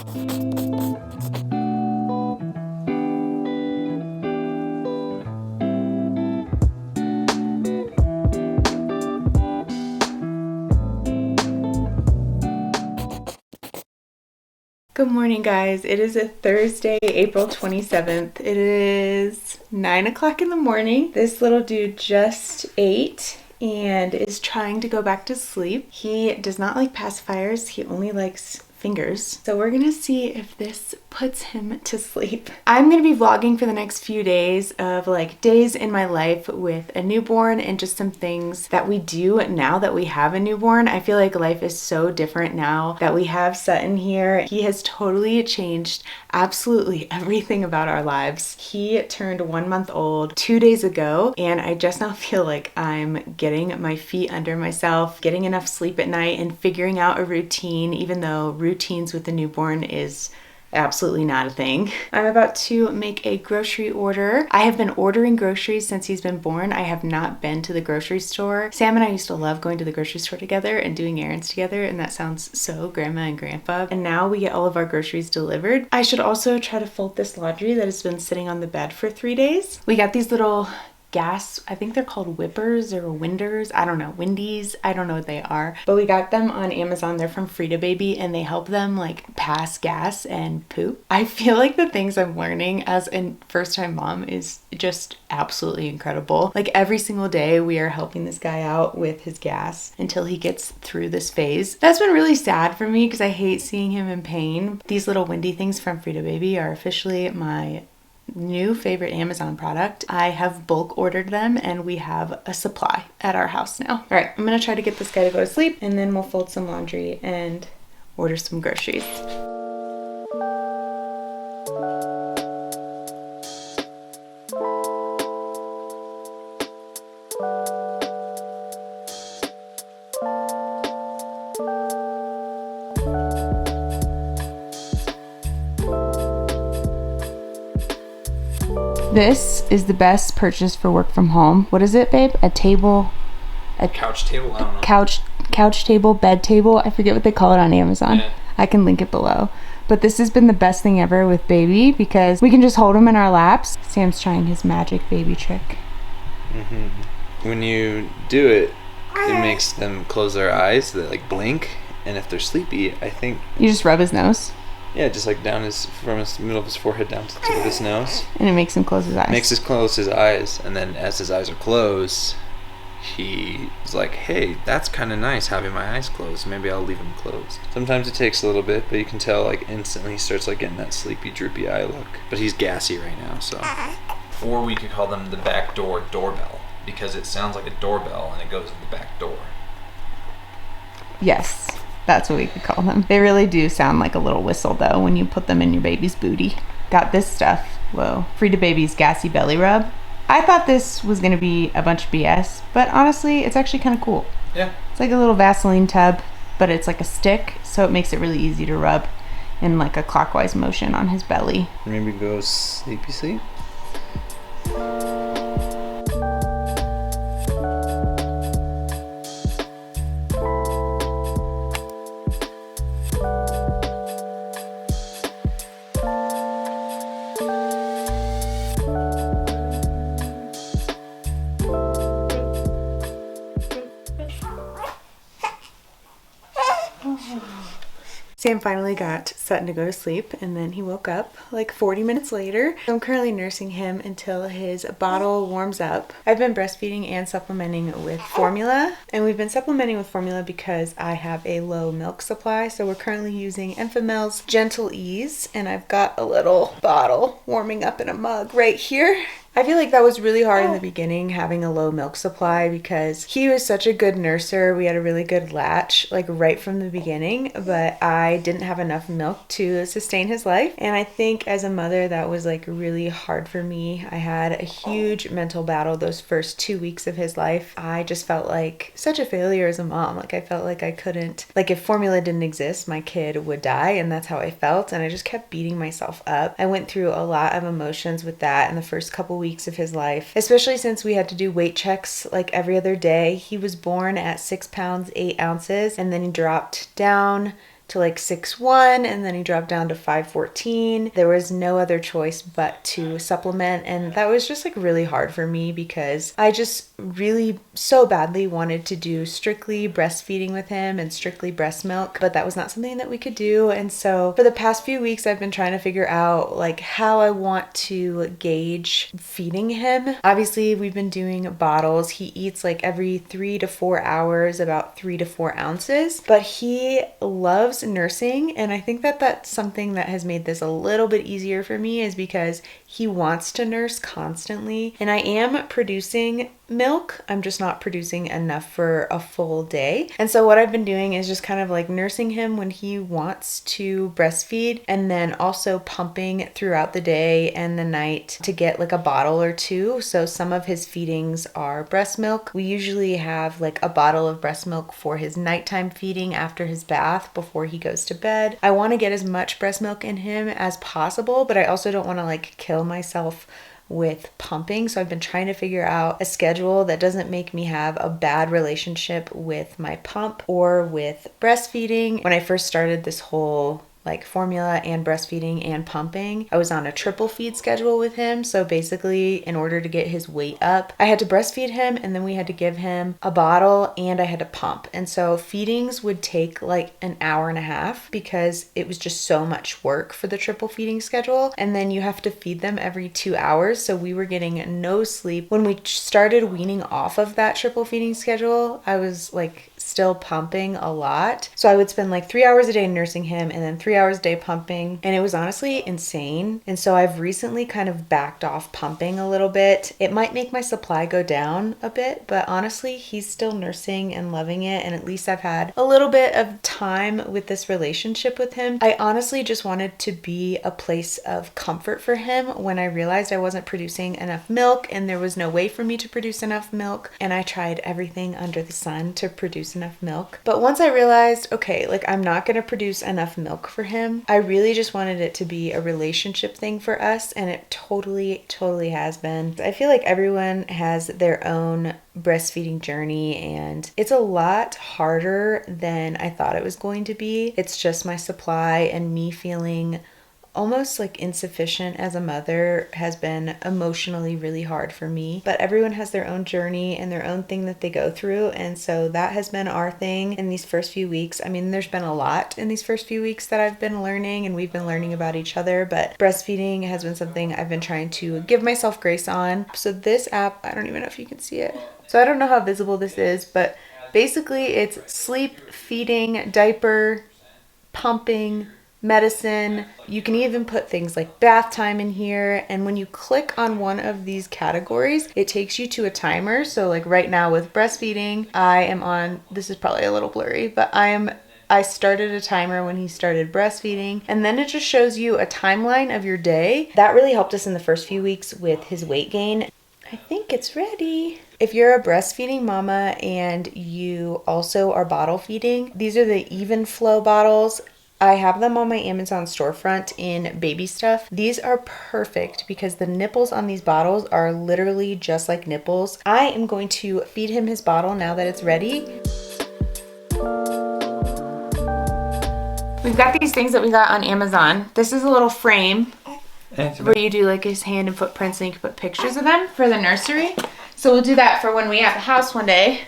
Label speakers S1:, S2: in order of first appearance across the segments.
S1: Good morning, guys. It is a Thursday, April 27th. It is 9 o'clock in the morning. This little dude just ate and is trying to go back to sleep. He does not like pacifiers. He only likes fingers. So we're gonna see if this puts him to sleep. I'm gonna be vlogging for the next few days of like days in my life with a newborn and just some things that we do now that we have a newborn. I feel like life is so different now that we have Sutton here. He has totally changed absolutely everything about our lives. He turned 1 month old 2 days ago, and I just now feel like I'm getting my feet under myself, getting enough sleep at night, and figuring out a routine, even though routines with a newborn is absolutely not a thing. I'm about to make a grocery order. I have been ordering groceries since he's been born. I have not been to the grocery store. Sam and I used to love going to the grocery store together and doing errands together, and that sounds so grandma and grandpa. And now we get all of our groceries delivered. I should also try to fold this laundry that has been sitting on the bed for 3 days. We got these little gas, I think they're called whippers or winders, I don't know, windies, I don't know what they are, but we got them on Amazon. They're from Frida Baby and they help them like pass gas and poop. I feel like the things I'm learning as a first-time mom is just absolutely incredible. Like every single day we are helping this guy out with his gas until he gets through this phase. That's been really sad for me because I hate seeing him in pain. These little windy things from Frida Baby are officially my new favorite Amazon product. I have bulk ordered them and we have a supply at our house now. All right, I'm gonna try to get this guy to go to sleep and then we'll fold some laundry and order some groceries. This is the best purchase for work from home. What is it, babe? A table?
S2: A couch table? I don't know.
S1: Couch table, bed table. I forget what they call it on Amazon. Yeah. I can link it below. But this has been the best thing ever with baby because we can just hold him in our laps. Sam's trying his magic baby trick.
S2: When you do it, it makes them close their eyes. They like blink. And if they're sleepy, I think...
S1: You just rub his nose?
S2: Yeah, just like from his middle of his forehead down to the tip of his nose.
S1: And it makes him close his eyes.
S2: Makes him close his eyes, and then as his eyes are closed, he's like, hey, that's kind of nice having my eyes closed. Maybe I'll leave them closed. Sometimes it takes a little bit, but you can tell like instantly he starts like getting that sleepy, droopy eye look. But he's gassy right now, so. Or we could call them the back door doorbell, because it sounds like a doorbell and it goes in the back door.
S1: Yes. That's what we could call them. They really do sound like a little whistle though when you put them in your baby's booty. Got this stuff. Whoa. Frida Baby's Gassy Belly Rub. I thought this was going to be a bunch of BS, but honestly, it's actually kind of cool.
S2: Yeah.
S1: It's like a little Vaseline tub, but it's like a stick, so it makes it really easy to rub in like a clockwise motion on his belly.
S2: Maybe go sleepy sleep.
S1: Sam finally got Sutton to go to sleep and then he woke up like 40 minutes later. I'm currently nursing him until his bottle warms up. I've been breastfeeding and supplementing with formula, and we've been supplementing with formula because I have a low milk supply. So we're currently using Enfamel's Gentle Ease, and I've got a little bottle warming up in a mug right here. I feel like that was really hard in the beginning, having a low milk supply, because he was such a good nurser. We had a really good latch, like right from the beginning, but I didn't have enough milk to sustain his life. And I think as a mother, that was like really hard for me. I had a huge mental battle those first 2 weeks of his life. I just felt like such a failure as a mom. Like I felt like I couldn't, like if formula didn't exist, my kid would die, and that's how I felt. And I just kept beating myself up. I went through a lot of emotions with that in the first couple weeks of his life, especially since we had to do weight checks like every other day. He was born at 6 pounds 8 ounces, and then he dropped down to like 6'1", and then he dropped down to 5'14". There was no other choice but to supplement, and that was just like really hard for me because I just really so badly wanted to do strictly breastfeeding with him and strictly breast milk, but that was not something that we could do. And so for the past few weeks I've been trying to figure out like how I want to gauge feeding him. Obviously we've been doing bottles. He eats like every 3 to 4 hours, about 3 to 4 ounces, but he loves nursing, and I think that that's something that has made this a little bit easier for me, is because he wants to nurse constantly, and I am producing milk. I'm just not producing enough for a full day. And so what I've been doing is just kind of like nursing him when he wants to breastfeed, and then also pumping throughout the day and the night to get like a bottle or two. So some of his feedings are breast milk. We usually have like a bottle of breast milk for his nighttime feeding after his bath before he goes to bed. I want to get as much breast milk in him as possible, but I also don't want to like kill myself with pumping. So I've been trying to figure out a schedule that doesn't make me have a bad relationship with my pump or with breastfeeding. When I first started this whole like formula and breastfeeding and pumping, I was on a triple feed schedule with him. So basically, in order to get his weight up, I had to breastfeed him, and then we had to give him a bottle, and I had to pump. And so feedings would take like an hour and a half because it was just so much work for the triple feeding schedule. And then you have to feed them every 2 hours. So we were getting no sleep. When we started weaning off of that triple feeding schedule, I was like still pumping a lot. So I would spend like 3 hours a day nursing him and then 3 hours a day pumping, and it was honestly insane. And so I've recently kind of backed off pumping a little bit. It might make my supply go down a bit, but honestly he's still nursing and loving it, and at least I've had a little bit of time with this relationship with him. I honestly just wanted to be a place of comfort for him when I realized I wasn't producing enough milk and there was no way for me to produce enough milk, and I tried everything under the sun to produce enough milk. But once I realized, okay, like I'm not going to produce enough milk for him, I really just wanted it to be a relationship thing for us, and it totally has been. I feel like everyone has their own breastfeeding journey, and it's a lot harder than I thought it was going to be. It's just my supply and me feeling almost like insufficient as a mother has been emotionally really hard for me. But everyone has their own journey and their own thing that they go through, and so that has been our thing in these first few weeks. I mean, there's been a lot in these first few weeks that I've been learning, and we've been learning about each other, but breastfeeding has been something I've been trying to give myself grace on. So this app, I don't even know if you can see it. So I don't know how visible this is, but basically it's sleep, feeding, diaper, pumping, medicine. You can even put things like bath time in here, and when you click on one of these categories, it takes you to a timer. So like right now with breastfeeding, I am on, this is probably a little blurry, but I started a timer when he started breastfeeding, and then it just shows you a timeline of your day. That really helped us in the first few weeks with his weight gain. I think it's ready. If you're a breastfeeding mama and you also are bottle feeding, these are the Even Flow bottles. I have them on my Amazon storefront in baby stuff. These are perfect because the nipples on these bottles are literally just like nipples. I am going to feed him his bottle now that it's ready. We've got these things that we got on Amazon. This is a little frame where you do like his hand and footprints, and you can put pictures of them for the nursery. So we'll do that for when we have the house one day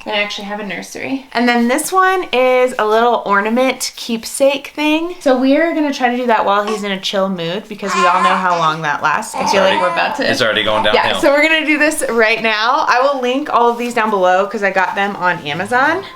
S1: and actually have a nursery. And then this one is a little ornament keepsake thing. So we're gonna try to do that while he's in a chill mood, because we all know how long that lasts. I feel like we're about to.
S2: It's already going downhill.
S1: Yeah, so we're gonna do this right now. I will link all of these down below because I got them on Amazon.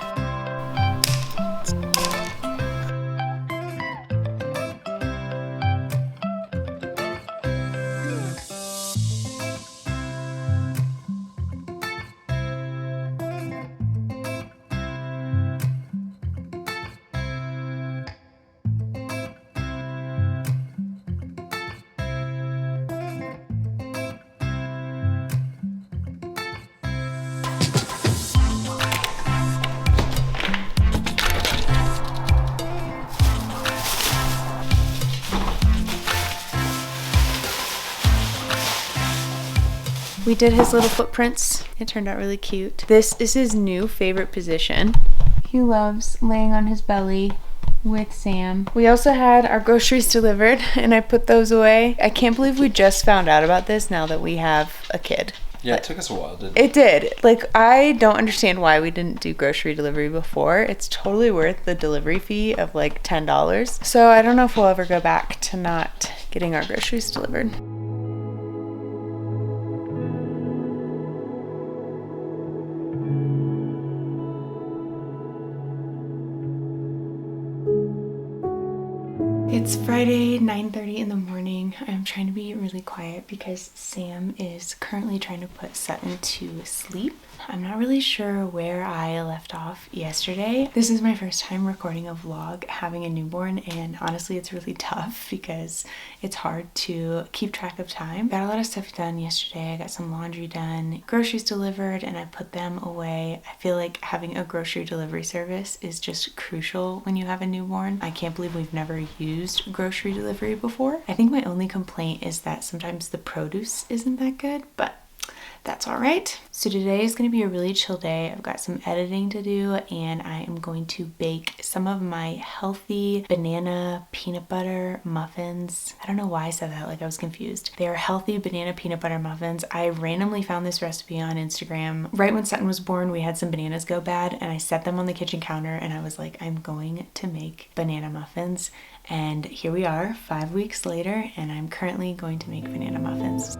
S1: We did his little footprints. It turned out really cute. This is his new favorite position. He loves laying on his belly, with Sam. We also had our groceries delivered and I put those away. I can't believe we just found out about this now that we have a kid.
S2: Yeah, it took us a while, didn't
S1: it? It did. Like, I don't understand why we didn't do grocery delivery before. It's totally worth the delivery fee of like $10. So I don't know if we'll ever go back to not getting our groceries delivered. It's Friday, 9:30 in the morning. I'm trying to be really quiet because Sam is currently trying to put Sutton to sleep. I'm not really sure where I left off yesterday. This is my first time recording a vlog having a newborn, and honestly it's really tough because it's hard to keep track of time. Got a lot of stuff done yesterday. I got some laundry done, groceries delivered, and I put them away. I feel like having a grocery delivery service is just crucial when you have a newborn. I can't believe we've never used grocery delivery before. I think my only complaint is that sometimes the produce isn't that good, but that's all right. So today is going to be a really chill day. I've got some editing to do and I am going to bake some of my healthy banana peanut butter muffins. I don't know why I said that, like I was confused. They are healthy banana peanut butter muffins. I randomly found this recipe on Instagram. Right when Sutton was born, we had some bananas go bad and I set them on the kitchen counter and I was like, I'm going to make banana muffins. And here we are 5 weeks later and I'm currently going to make banana muffins.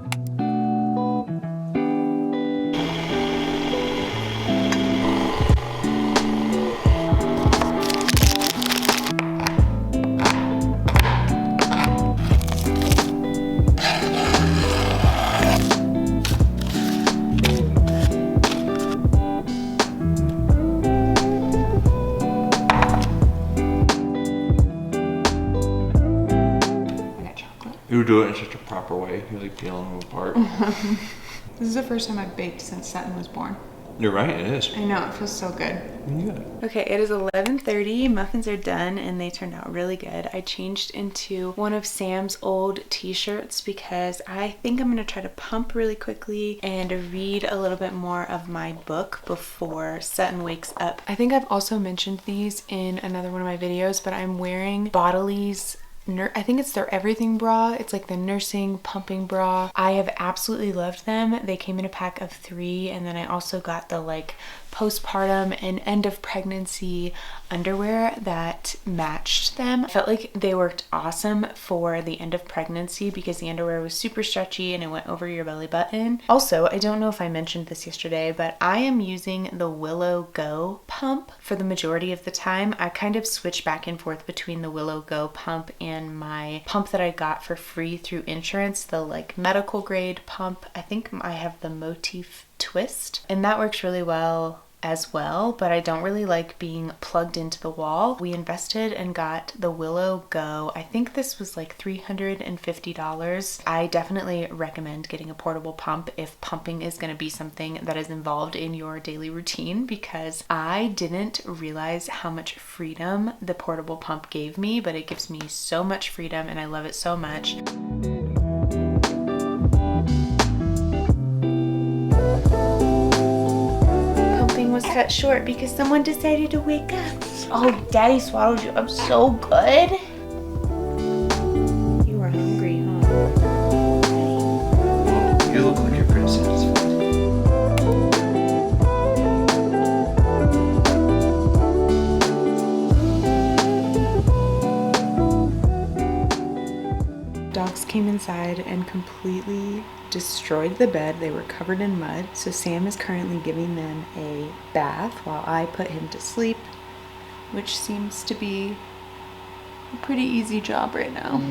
S2: You do it in such a proper way. You're like peeling them apart.
S1: This is the first time I've baked since Sutton was born.
S2: You're right, it is.
S1: I know, it feels so good.
S2: Yeah.
S1: Okay, it is 11:30. Muffins are done and they turned out really good. I changed into one of Sam's old t-shirts because I think I'm gonna try to pump really quickly and read a little bit more of my book before Sutton wakes up. I think I've also mentioned these in another one of my videos, but I'm wearing Bottly's I think it's their everything bra. It's like the nursing pumping bra. I have absolutely loved them. They came in a pack of 3 and then I also got the like postpartum and end of pregnancy underwear that matched them. I felt like they worked awesome for the end of pregnancy because the underwear was super stretchy and it went over your belly button. Also, I don't know if I mentioned this yesterday, but I am using the Willow Go pump for the majority of the time. I kind of switch back and forth between the Willow Go pump and my pump that I got for free through insurance, the like medical grade pump. I think I have the Motif Twist and that works really well as well, but I don't really like being plugged into the wall. We invested and got the Willow Go. I think this was like $350. I definitely recommend getting a portable pump if pumping is going to be something that is involved in your daily routine, because I didn't realize how much freedom the portable pump gave me, but it gives me so much freedom and I love it so much. Was cut short because someone decided to wake up. Oh, Daddy swallowed you up so good. You were hungry, huh?
S2: You look like you're pretty satisfied.
S1: Dogs came inside and completely destroyed the bed. They were covered in mud. So Sam is currently giving them a bath while I put him to sleep, which seems to be a pretty easy job right now.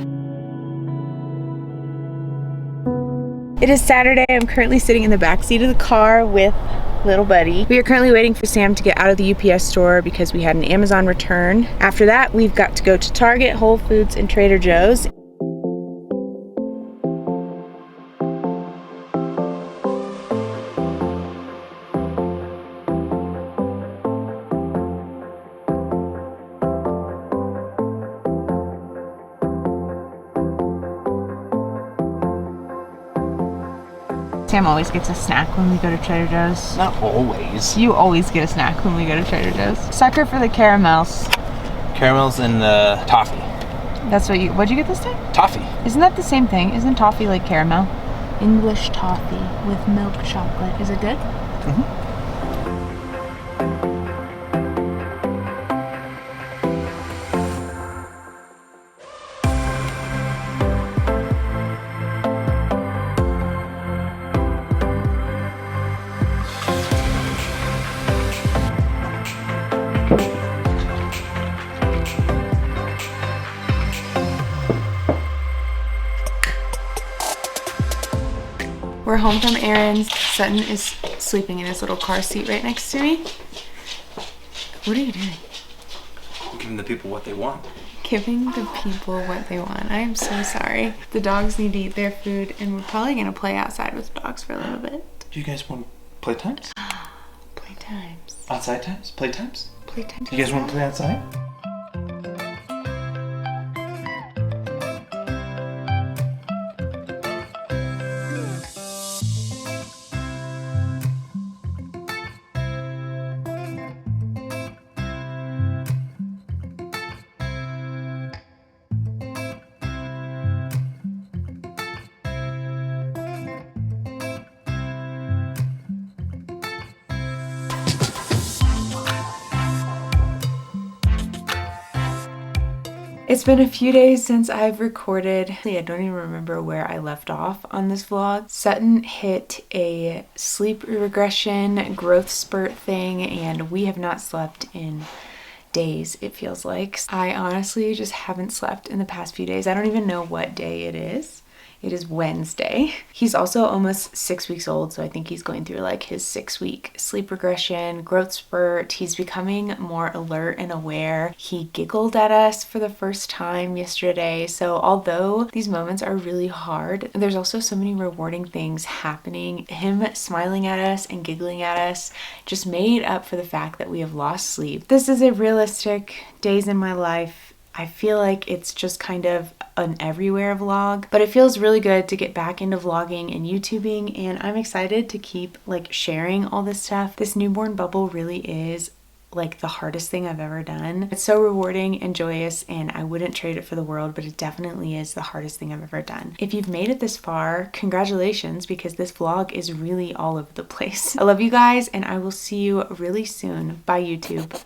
S1: It is Saturday. I'm currently sitting in the back seat of the car with little buddy. We are currently waiting for Sam to get out of the UPS store because we had an Amazon return. After that, we've got to go to Target, Whole Foods, and Trader Joe's. Sam always gets a snack when we go to Trader Joe's.
S2: Not always.
S1: You always get a snack when we go to Trader Joe's. Sucker for the caramels.
S2: Caramels and toffee.
S1: That's what'd you get this time?
S2: Toffee.
S1: Isn't that the same thing? Isn't toffee like caramel? English toffee with milk chocolate. Is it good?
S2: Mm-hmm.
S1: We're home from errands. Sutton is sleeping in his little car seat right next to me. What are you doing?
S2: Giving the people what they want.
S1: Giving the people what they want. I am so sorry. The dogs need to eat their food, and we're probably gonna play outside with the dogs for a little bit.
S2: Do you guys want playtimes?
S1: Playtimes.
S2: Outside times? Playtimes?
S1: Playtimes.
S2: You guys want to play outside?
S1: It's been a few days since I've recorded. I don't even remember where I left off on this vlog. Sutton hit a sleep regression growth spurt thing, and we have not slept in days, it feels like. I honestly just haven't slept in the past few days. I don't even know what day it is. It is Wednesday. He's also almost 6 weeks old, so I think he's going through like his 6-week sleep regression, growth spurt. He's becoming more alert and aware. He giggled at us for the first time yesterday. So although these moments are really hard, there's also so many rewarding things happening. Him smiling at us and giggling at us just made up for the fact that we have lost sleep. This is a realistic days in my life. I feel like it's just kind of an everywhere vlog, but it feels really good to get back into vlogging and YouTubing, and I'm excited to keep like sharing all this stuff. This newborn bubble really is like the hardest thing I've ever done. It's so rewarding and joyous, and I wouldn't trade it for the world, but it definitely is the hardest thing I've ever done. If you've made it this far, congratulations, because this vlog is really all over the place. I love you guys, and I will see you really soon. Bye, YouTube.